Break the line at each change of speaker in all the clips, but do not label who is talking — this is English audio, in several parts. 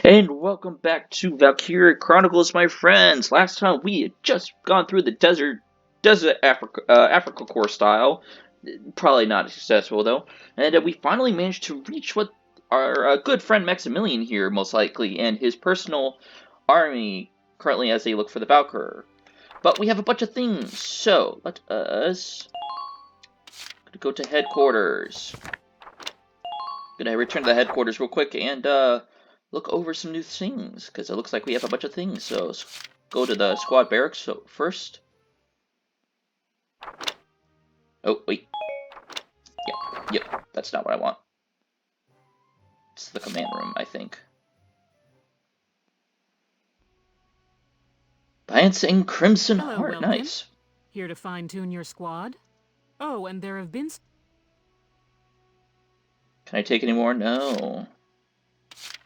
And welcome back to Valkyrian Chronicles, my friends. Last time we had just gone through the desert Africa core style. Probably not successful though. And we finally managed to reach what our good friend Maximilian here, most likely, and his personal army currently as they look for the Valkyrur. But we have a bunch of things, so let us go to headquarters. Gonna return to the headquarters real quick and look over some new things, because it looks like we have a bunch of things. So let's go to the Squad Barracks first. Oh, wait. Yep, that's not what I want. It's the command room, I think. Lancing Crimson
Hello,
Heart,
welcome.
nice.
Here to fine-tune your squad? Oh, and there have been...
Can I take any more? No.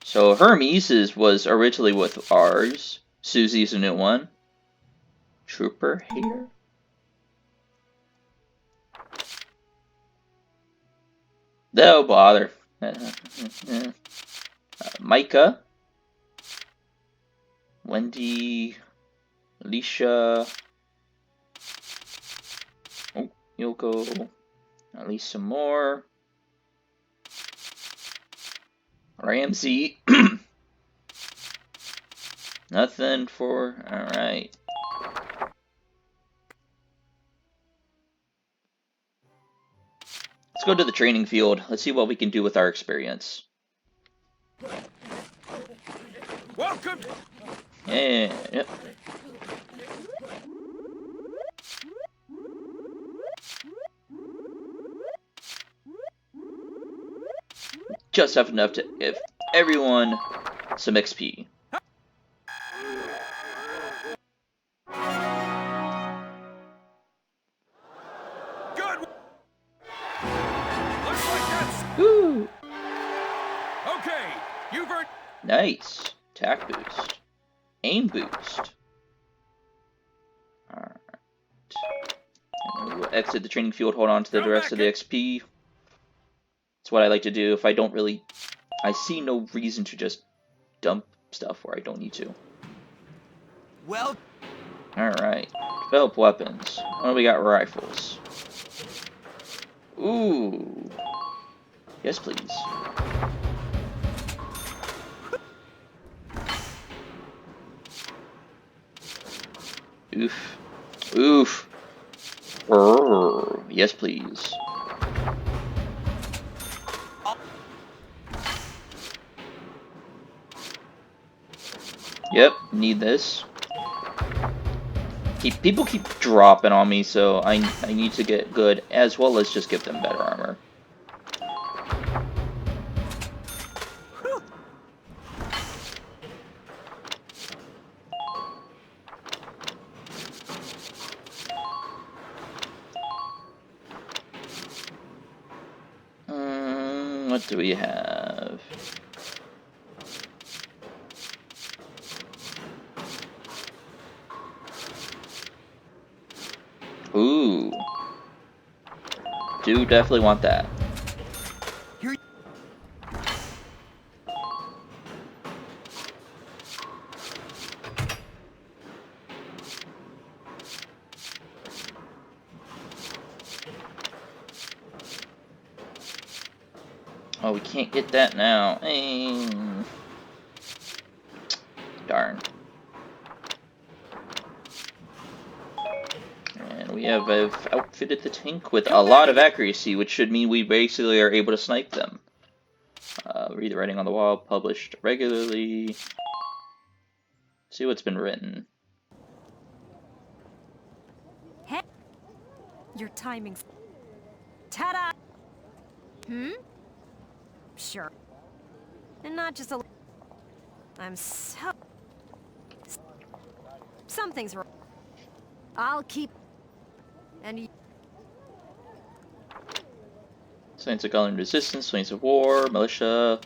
So Hermes was originally with ours. Susie's a new one. Trooper here. No bother. Micah. Wendy. Alicia. Oh, Yoko. At least some more. Ramsey. Nothing for... Alright. Let's go to the training field. Let's see what we can do with our experience.
Welcome!
Yeah, yep. Just have enough to give everyone some XP.
Good! Looks like that's...
Woo!
Okay, you've earned...
Nice. Attack boost. Aim boost. Alright. And then we'll exit the training field, hold on to the rest of the XP. That's what I like to do if I don't really... I see no reason to just dump stuff where I don't need to.
Well...
Alright. Develop weapons. Oh, we got rifles. Ooh. Yes, please. Oof. Oof. Yes, please. Yep, need this. People keep dropping on me, so I need to get good, as well as just give them better armor. What do we have? Ooh. Do definitely want that. Oh, we can't get that now. Darn. And we have outfitted the tank with a lot of accuracy, which should mean we basically are able to snipe them. Read the writing on the wall, published regularly. See what's been written.
Hey, your timing's... Ta-da! Sure. And not just a... I'm so... Something's wrong. I'll keep... And...
Signs of Golden Resistance, Signs of War, Militia.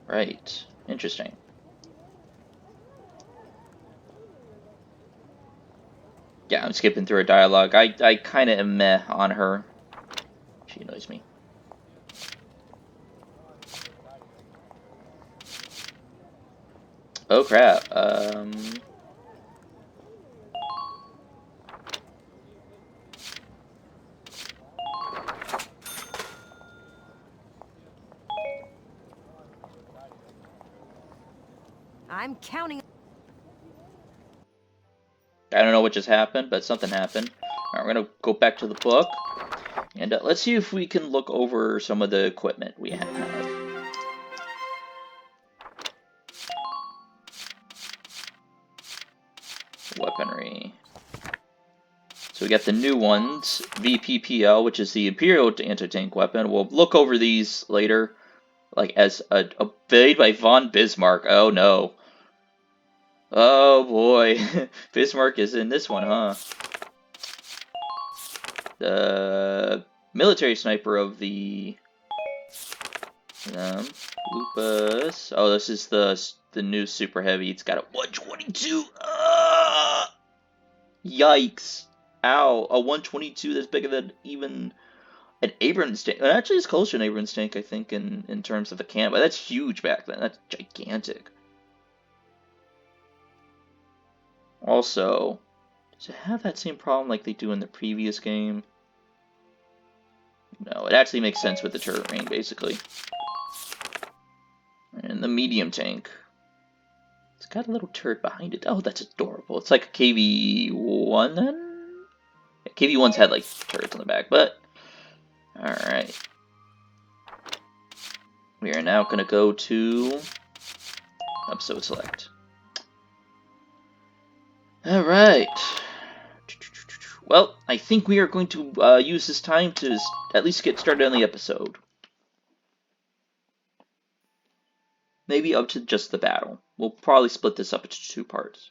Right. Interesting. Yeah, I'm skipping through her dialogue. I kind of am meh on her. She annoys me. Oh crap.
I'm counting.
I don't know what just happened, but something happened. Alright, we're gonna go back to the book. And let's see if we can look over some of the equipment we have. Weaponry. So we got the new ones, VPPL, which is the Imperial anti-tank weapon. We'll look over these later, like as a made by von Bismarck. Oh no. Oh boy. Bismarck is in this one, huh? The military sniper of the Lupus. Oh, this is the new super heavy. It's got a 122. Yikes! Ow! A 122 that's bigger than even an Abrams tank. Actually, it's closer to an Abrams tank, I think, in terms of the cam. But that's huge back then. That's gigantic. Also, does it have that same problem like they do in the previous game? No, it actually makes sense with the turret ring, basically. And the medium tank. It's got a little turret behind it. Oh, that's adorable. It's like a KV-1 then? Yeah, KV-1's had like turrets on the back, but... Alright. We are now going to go to episode select. Alright. Well, I think we are going to use this time to at least get started on the episode. Maybe up to just the battle. We'll probably split this up into 2 parts.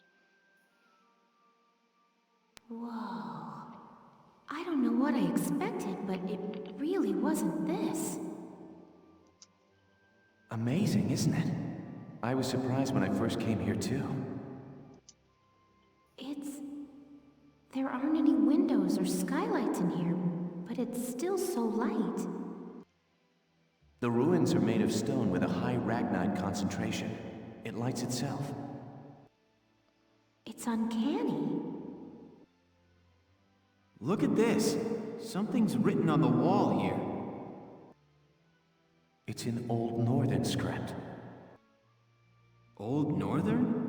Whoa. I don't know what I expected, but it really wasn't this.
Amazing, isn't it? I was surprised when I first came here, too.
There aren't any windows or skylights in here, but it's still so light.
The ruins are made of stone with a high ragnite concentration. It lights itself.
It's uncanny.
Look at this. Something's written on the wall here.
It's in Old Northern script.
Old Northern?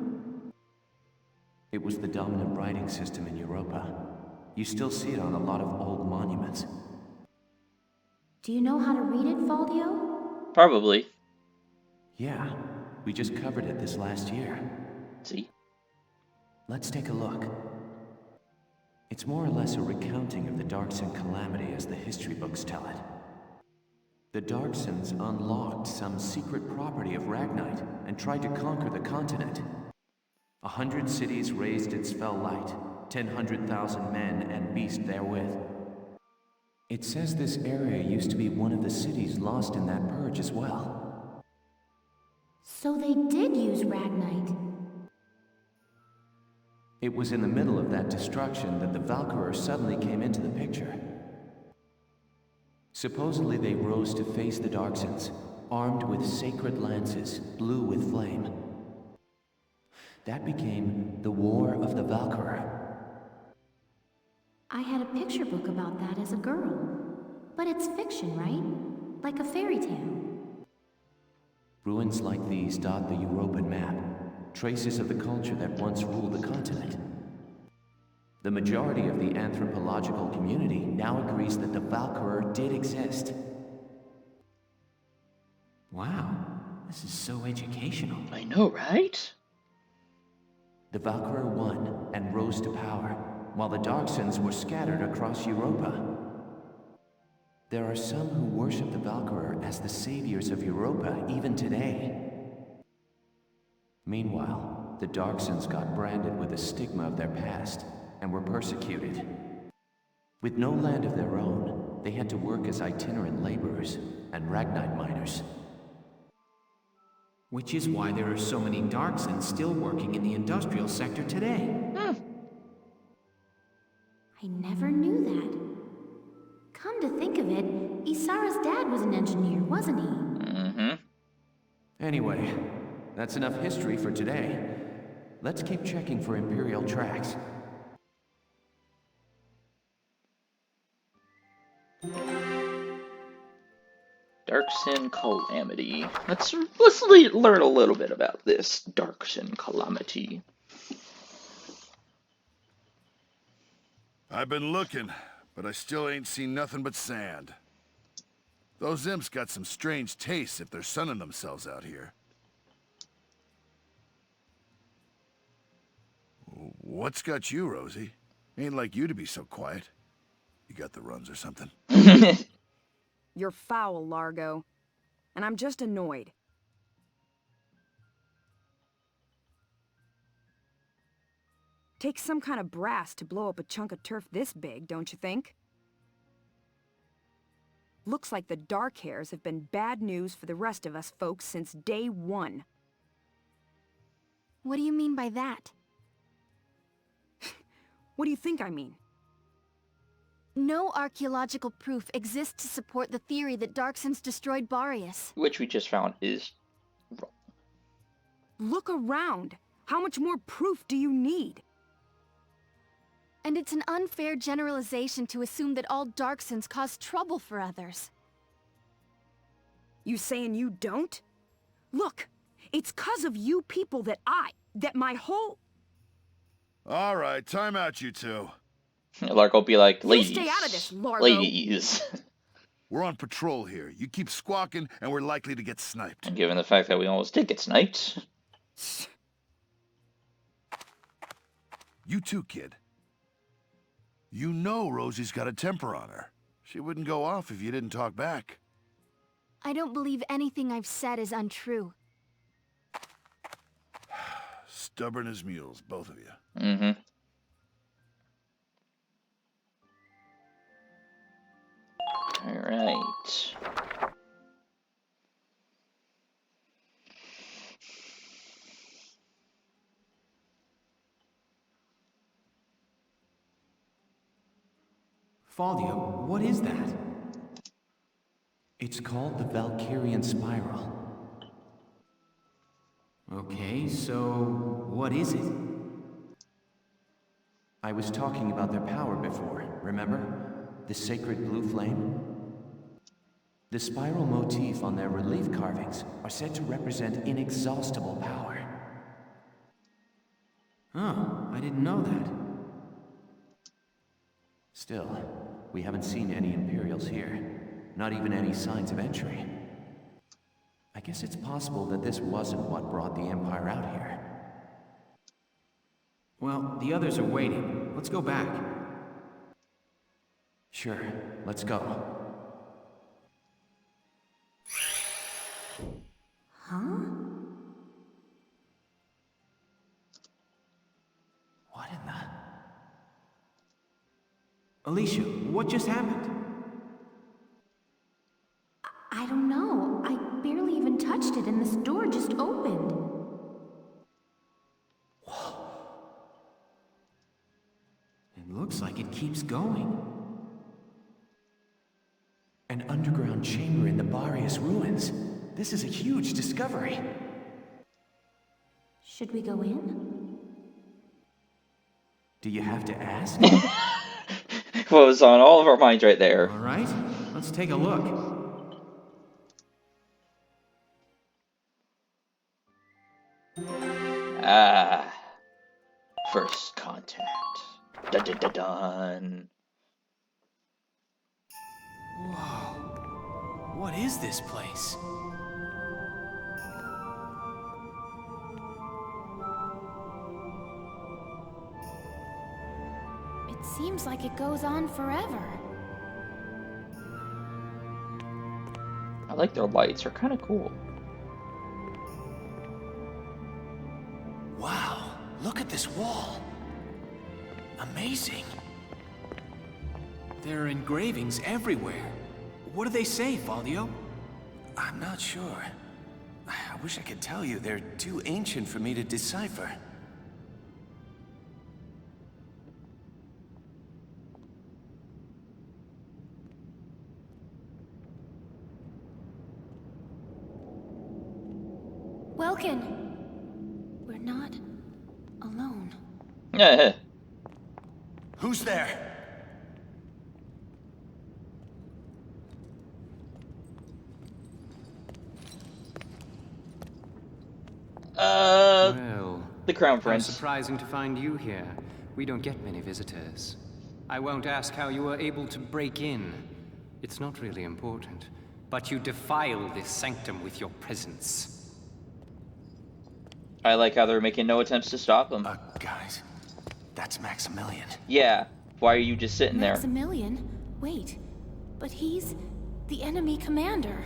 It was the dominant writing system in Europa. You still see it on a lot of old monuments.
Do you know how to read it, Faldio?
Probably.
Yeah, we just covered it this last year.
See?
Let's take a look. It's more or less a recounting of the Darkson calamity as the history books tell it. The Darksons unlocked some secret property of Ragnite and tried to conquer the continent. 100 cities raised its fell light, 100,000 men and beast therewith. It says this area used to be one of the cities lost in that purge as well.
So they did use Ragnite.
It was in the middle of that destruction that the Valkyrur suddenly came into the picture. Supposedly they rose to face the Darksons, armed with sacred lances, blue with flame. That became the War of the Valkyrian.
I had a picture book about that as a girl. But it's fiction, right? Like a fairy tale.
Ruins like these dot the European map, traces of the culture that once ruled the continent. The majority of the anthropological community now agrees that the Valkyrur did exist.
Wow, this is so educational.
I know, right?
The Valkyrur won and rose to power, while the Darksons were scattered across Europa. There are some who worship the Valkyrur as the saviors of Europa even today. Meanwhile, the Darksons got branded with the stigma of their past and were persecuted. With no land of their own, they had to work as itinerant laborers and Ragnite miners.
Which is why there are so many Darksons still working in the industrial sector today.
I never knew that. Come to think of it, Isara's dad was an engineer, wasn't he?
Mm-hmm.
Anyway, that's enough history for today. Let's keep checking for Imperial tracks.
Darkson Calamity. Let's learn a little bit about this Darkson Calamity.
I've been looking, but I still ain't seen nothing but sand. Those imps got some strange tastes if they're sunning themselves out here. What's got you, Rosie? Ain't like you to be so quiet. You got the runs or something?
You're foul, Largo. And I'm just annoyed. Takes some kind of brass to blow up a chunk of turf this big, don't you think? Looks like the Dark Hairs have been bad news for the rest of us folks since day one.
What do you mean by that?
What do you think I mean?
No archaeological proof exists to support the theory that Darksons destroyed Boreas.
Which we just found is wrong.
Look around. How much more proof do you need?
And it's an unfair generalization to assume that all Darksons cause trouble for others.
You saying you don't? Look, it's 'cause of you people that my whole...
All right, time out, you two.
Largo will be like, ladies.
You stay out of this, Largo.
Ladies.
We're on patrol here. You keep squawking, and we're likely to get sniped.
And given the fact that we almost did get sniped.
You too, kid. You know Rosie's got a temper on her. She wouldn't go off if you didn't talk back.
I don't believe anything I've said is untrue.
Stubborn as mules, both of you.
Mm-hmm. Alright.
Faldio, what is that?
It's called the Valkyrian Spiral.
Okay, so what is it?
I was talking about their power before, remember? The sacred blue flame? The spiral motif on their relief carvings are said to represent inexhaustible power.
Oh, I didn't know that.
Still, we haven't seen any Imperials here. Not even any signs of entry. I guess it's possible that this wasn't what brought the Empire out here.
Well, the others are waiting. Let's go back.
Sure, let's go.
Huh?
What in the...
Alicia, what just happened?
I don't know. I barely even touched it and this door just opened.
It looks like it keeps going.
An underground chamber in the Boreas ruins. This is a huge discovery.
Should we go in?
Do you have to ask?
What was on all of our minds right there.
All right, let's take a look.
Ah. First contact. Dun dun dun dun.
Whoa. What is this place?
It seems like it goes on forever.
I like their lights. They're kind of cool.
Wow, look at this wall. Amazing.
There are engravings everywhere. What do they say, Faldio?
I'm not sure. I wish I could tell you. They're too ancient for me to decipher.
Welkin! We're not alone.
Yeah.
Who's there?
Well,
The Crown
how
Prince.
surprising to find you here. We don't get many visitors. I won't ask how you were able to break in. It's not really important. But you defile this sanctum with your presence.
I like how they're making no attempts to stop him.
Guys, that's Maximilian.
Yeah. Why are you just sitting there?
Maximilian? Wait, but he's the enemy commander.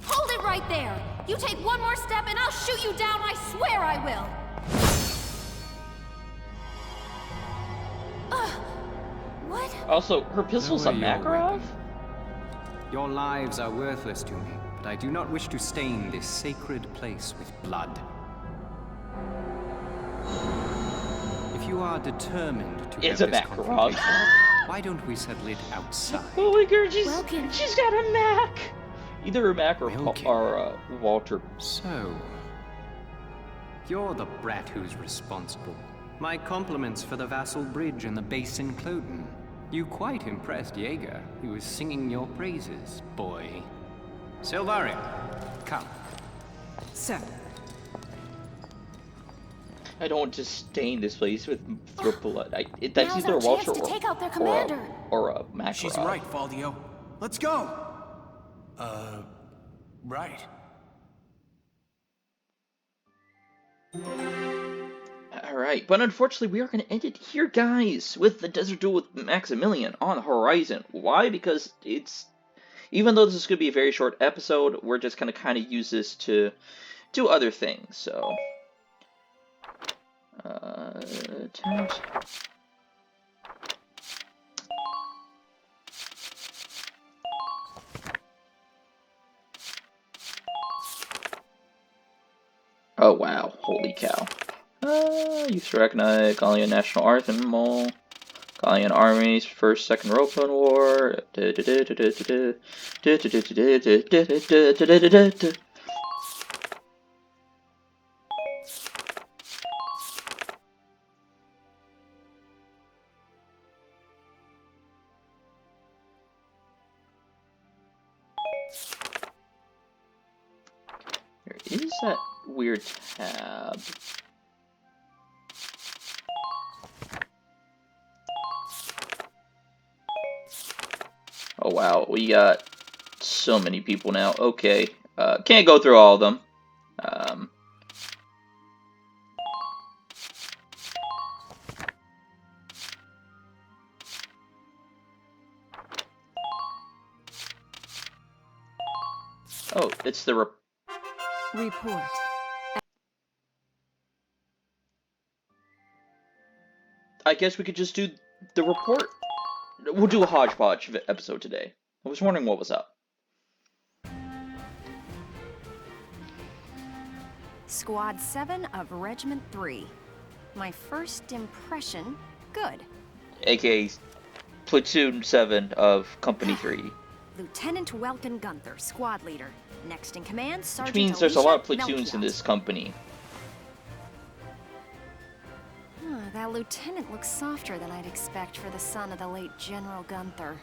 Hold it right there! You take one more step and I'll shoot you down, I swear I will! What?
Also, her pistol's a
Lower your
Makarov?
weapon. Your lives are worthless to me, but I do not wish to stain this sacred place with blood. If you are determined to
It's
have
a
this
Makarov.
confrontation, why don't we settle it outside?
Holy girl,
Welkin.
she's got a Mac! Either a Mac or,
Welkin.
Walter.
So, you're the brat who's responsible. My compliments for the Vassal Bridge and the base in Cloden. You quite impressed Jaeger. He was singing your praises, boy. Silvaria, come.
Sir,
I don't want to stain this place with blood. That's
Now's
either
our
a Walter
chance to take out their commander.
or a Makarov.
She's right, Faldio. Let's go! Right.
Alright, but unfortunately we are going to end it here, guys, with the Desert Duel with Maximilian on the horizon. Why? Because it's... Even though this is going to be a very short episode, we're just going to kind of use this to do other things, so... Tent. Oh wow, holy cow. Used to recognize Gallian National Arsenal, Gallian Armies, First, Second Ropan War. There is that weird tab. Oh wow, we got so many people now. Okay, can't go through all of them. Oh, it's the
Report.
I guess we could just do the report. We'll do a hodgepodge episode today. I was wondering what was up.
Squad 7 of Regiment 3. My first impression, good.
AKA Platoon 7 of Company 3.
Lieutenant Welkin Gunther, squad leader. Next in command,
Which
Sergeant
means there's a lot of
Alicia
platoons in
Melchiot.
this company.
That lieutenant looks softer than I'd expect for the son of the late General Gunther.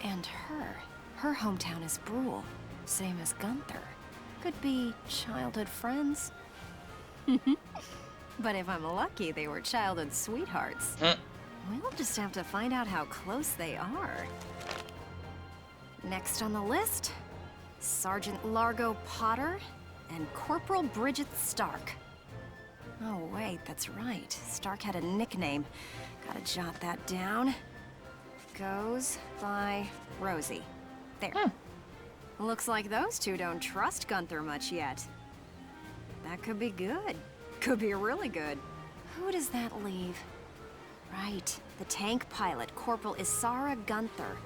And her hometown is Brule, same as Gunther. Could be childhood friends. But if I'm lucky, they were childhood sweethearts. We'll just have to find out how close they are. Next on the list, Sergeant Largo Potter and Corporal Bridget Stark. Oh wait, that's right. Stark had a nickname. Gotta jot that down. Goes by Rosie. There. Looks like those two don't trust Gunther much yet. That could be good. Could be really good. Who does that leave? Right, the tank pilot, Corporal Isara Gunther.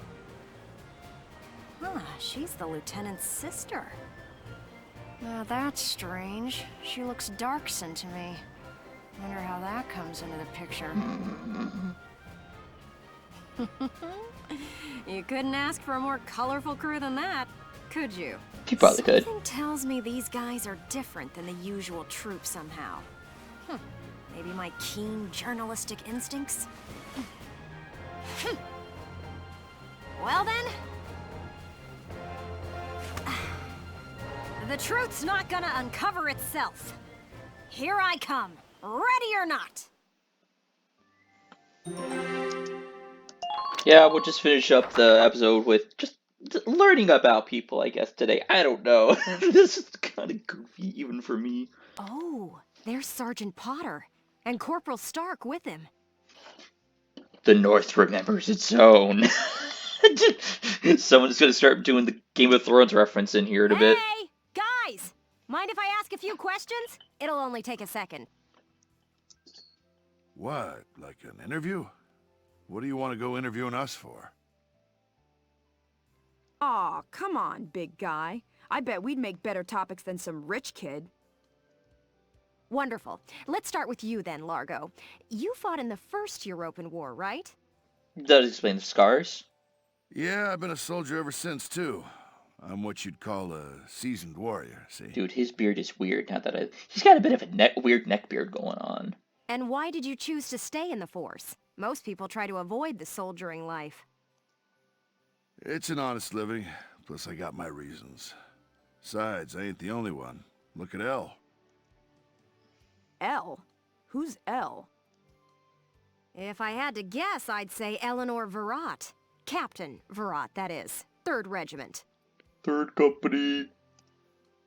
She's the lieutenant's sister. Now that's strange. She looks Darkson to me. Wonder how that comes into the picture. You couldn't ask for a more colorful crew than that. Could you?
You probably could.
Something tells me these guys are different than the usual troop somehow. Maybe my keen journalistic instincts? Well then... The truth's not gonna uncover itself. Here I come, ready or not.
Yeah, we'll just finish up the episode with just learning about people, I guess, today. I don't know. This is kind of goofy, even for me.
Oh, there's Sergeant Potter, and Corporal Stark with him.
The North remembers its own. Someone's gonna start doing the Game of Thrones reference in here in a bit.
Hey, guys! Mind if I ask a few questions? It'll only take a second.
What, like an interview? What do you want to go interviewing us for?
Aw, come on, big guy. I bet we'd make better topics than some rich kid.
Wonderful. Let's start with you then, Largo. You fought in the First European War, right?
Does explain the scars.
Yeah, I've been a soldier ever since, too. I'm what you'd call a seasoned warrior, see?
Dude, his beard is weird. Not that he's got a bit of a weird neck beard going on.
And why did you choose to stay in the Force? Most people try to avoid the soldiering life.
It's an honest living, plus I got my reasons. Besides, I ain't the only one. Look at Elle.
Elle? Who's Elle?
If I had to guess, I'd say Eleanor Virat. Captain Virat, that is. 3rd Regiment.
3rd Company.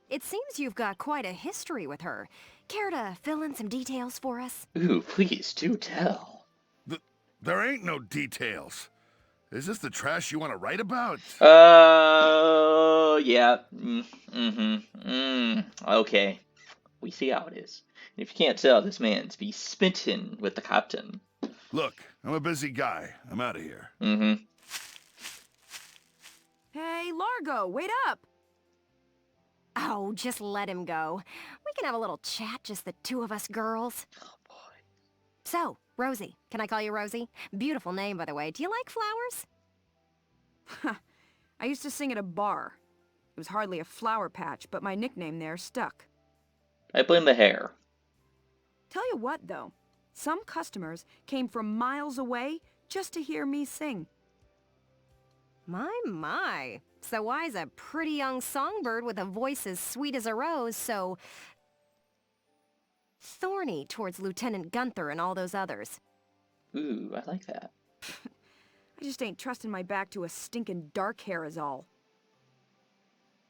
It seems you've got quite a history with her. Care to fill in some details for us?
Ooh, please do tell.
There ain't no details. Is this the trash you want to write about?
Yeah. Okay. We see how it is. And if you can't tell, this man's be smitten with the captain.
Look, I'm a busy guy. I'm out of here.
Hey, Largo, wait up!
Oh, just let him go. We can have a little chat, just the two of us girls.
Oh, boy.
So, Rosie. Can I call you Rosie? Beautiful name, by the way. Do you like flowers?
I used to sing at a bar. It was hardly a flower patch, but my nickname there stuck.
I blame the hair.
Tell you what, though. Some customers came from miles away just to hear me sing.
My. So why's a pretty young songbird with a voice as sweet as a rose so thorny towards Lieutenant Gunther and all those others?
Ooh, I like that.
I just ain't trusting my back to a stinking dark hair is all.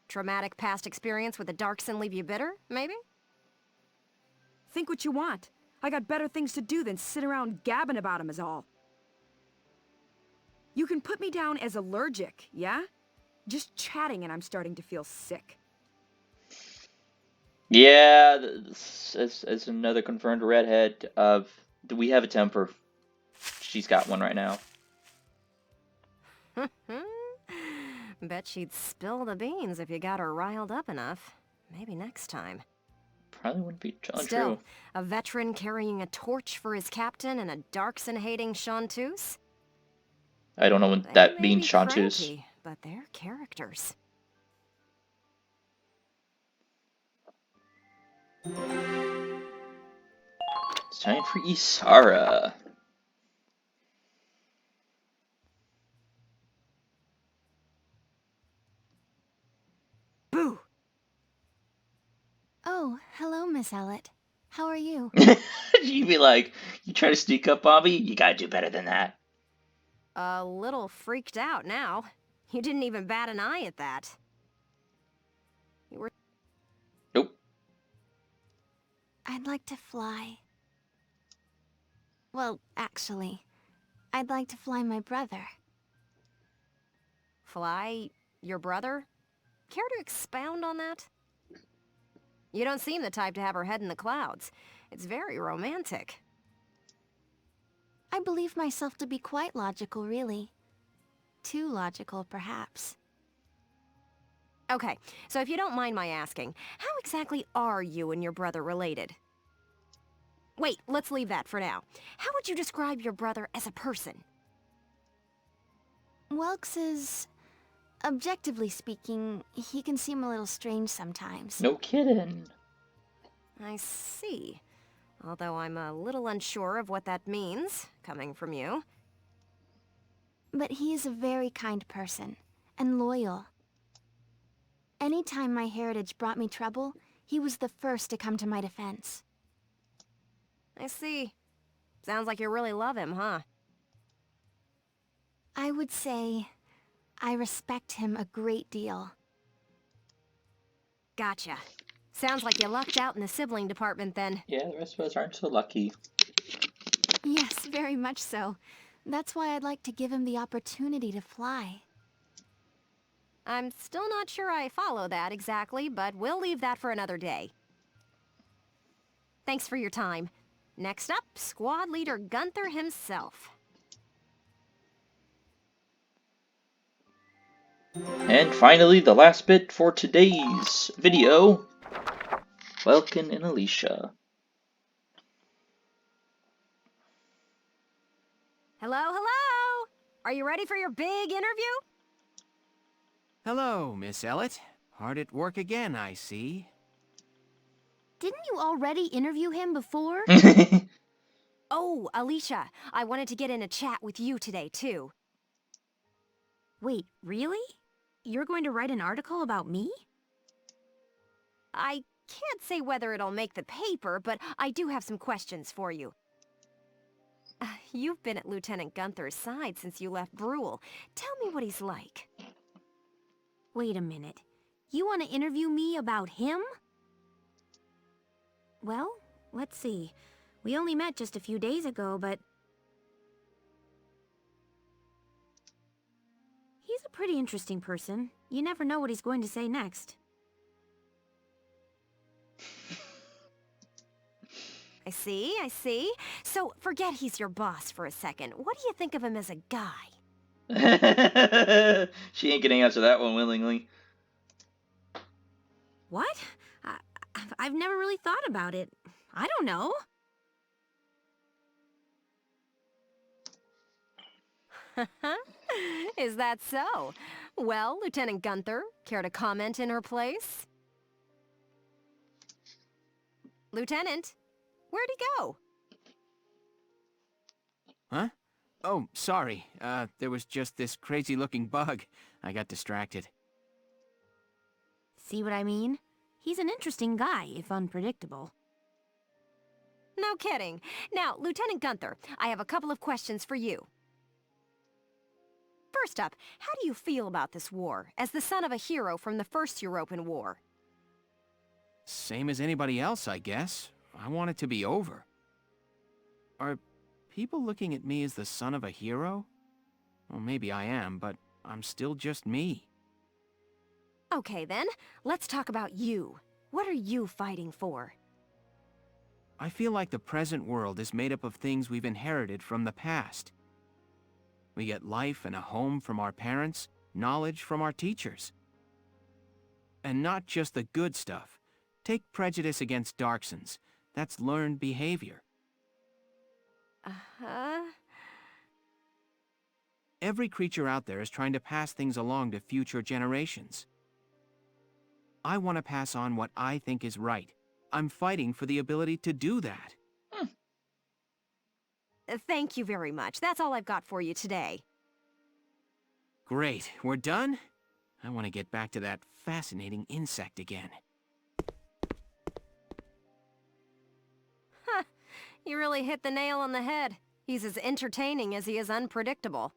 Traumatic past experience with a Darkson leave you bitter, maybe?
Think what you want. I got better things to do than sit around gabbing about 'em is all. You can put me down as allergic, yeah? Just chatting and I'm starting to feel sick.
Yeah, as another confirmed redhead, we have a temper. She's got one right now.
Bet she'd spill the beans if you got her riled up enough. Maybe next time.
Probably wouldn't be untrue.
Still, a veteran carrying a torch for his captain and a Darkson-hating chanteuse?
I don't know what that means, chanteuse.
Cranky, but they're characters.
It's time for Isara.
Boo!
Oh, hello, Miss Ellett. How are you?
You'd be like, you try to sneak up on me? You gotta do better than that.
A little freaked out now. You didn't even bat an eye at that. You were...
Nope.
I'd like to fly. Well, actually, I'd like to fly my brother.
Fly your brother? Care to expound on that? You don't seem the type to have her head in the clouds. It's very romantic.
I believe myself to be quite logical, really. Too logical, perhaps.
Okay, so if you don't mind my asking, how exactly are you and your brother related? Wait, let's leave that for now. How would you describe your brother as a person?
Welks is Objectively speaking, he can seem a little strange sometimes.
No kidding.
I see. Although I'm a little unsure of what that means, coming from you.
But he is a very kind person, and loyal. Anytime my heritage brought me trouble, he was the first to come to my defense.
I see. Sounds like you really love him, huh?
I would say I respect him a great deal.
Gotcha. Sounds like you lucked out in the sibling department then.
Yeah, the rest of us aren't so lucky.
Yes, very much so. That's why I'd like to give him the opportunity to fly.
I'm still not sure I follow that exactly, but we'll leave that for another day. Thanks for your time. Next up, Squad Leader Gunther himself.
And finally, the last bit for today's video. Welkin and Alicia.
Hello, hello! Are you ready for your big interview?
Hello, Miss Ellett. Hard at work again, I see.
Didn't you already interview him before?
Oh, Alicia, I wanted to get in a chat with you today, too.
Wait, really? You're going to write an article about me?
I can't say whether it'll make the paper, but I do have some questions for you. You've been at Lieutenant Gunther's side since you left Brule. Tell me what he's like.
Wait a minute. You want to interview me about him? Well, let's see. We only met just a few days ago, but... he's a pretty interesting person. You never know what he's going to say next.
I see, I see. So, forget he's your boss for a second. What do you think of him as a guy?
She ain't gonna answer that one willingly.
What? I've never really thought about it. I don't know.
Is that so? Well, Lieutenant Gunther, care to comment in her place? Lieutenant, where'd he go?
Huh? Oh, sorry. There was just this crazy-looking bug. I got distracted.
See what I mean? He's an interesting guy, if unpredictable.
No kidding. Now, Lieutenant Gunther, I have a couple of questions for you. First up, how do you feel about this war, as the son of a hero from the First European War?
Same as anybody else, I guess. I want it to be over. Are people looking at me as the son of a hero? Well, maybe I am, but I'm still just me.
Okay then, let's talk about you. What are you fighting for?
I feel like the present world is made up of things we've inherited from the past. We get life and a home from our parents, knowledge from our teachers. And not just the good stuff. Take prejudice against Darksons. That's learned behavior.
Uh-huh.
Every creature out there is trying to pass things along to future generations. I want to pass on what I think is right. I'm fighting for the ability to do that.
Thank you very much. That's all I've got for you today.
Great. We're done? I want to get back to that fascinating insect again.
Huh. You really hit the nail on the head. He's as entertaining as he is unpredictable.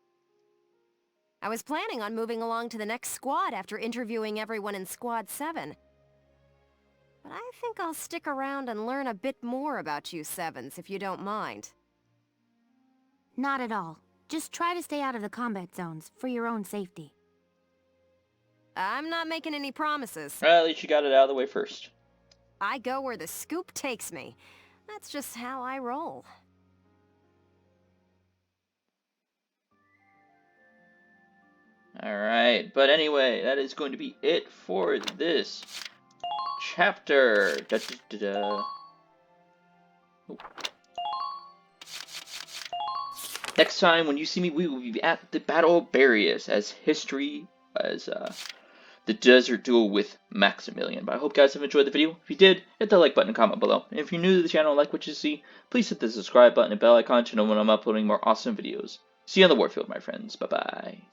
I was planning on moving along to the next squad after interviewing everyone in Squad 7. But I think I'll stick around and learn a bit more about you Sevens, if you don't mind.
Not at all. Just try to stay out of the combat zones, for your own safety.
I'm not making any promises.
Well, at least you got it out of the way first.
I go where the scoop takes me. That's just how I roll.
Alright, but anyway, that is going to be it for this chapter. Da-da-da-da. Oh. Next time, when you see me, we will be at the Battle of Barrius as history as the desert duel with Maximilian. But I hope you guys have enjoyed the video. If you did, hit the like button and comment below. And if you're new to the channel and like what you see, please hit the subscribe button and bell icon to know when I'm uploading more awesome videos. See you on the warfield, my friends. Bye-bye.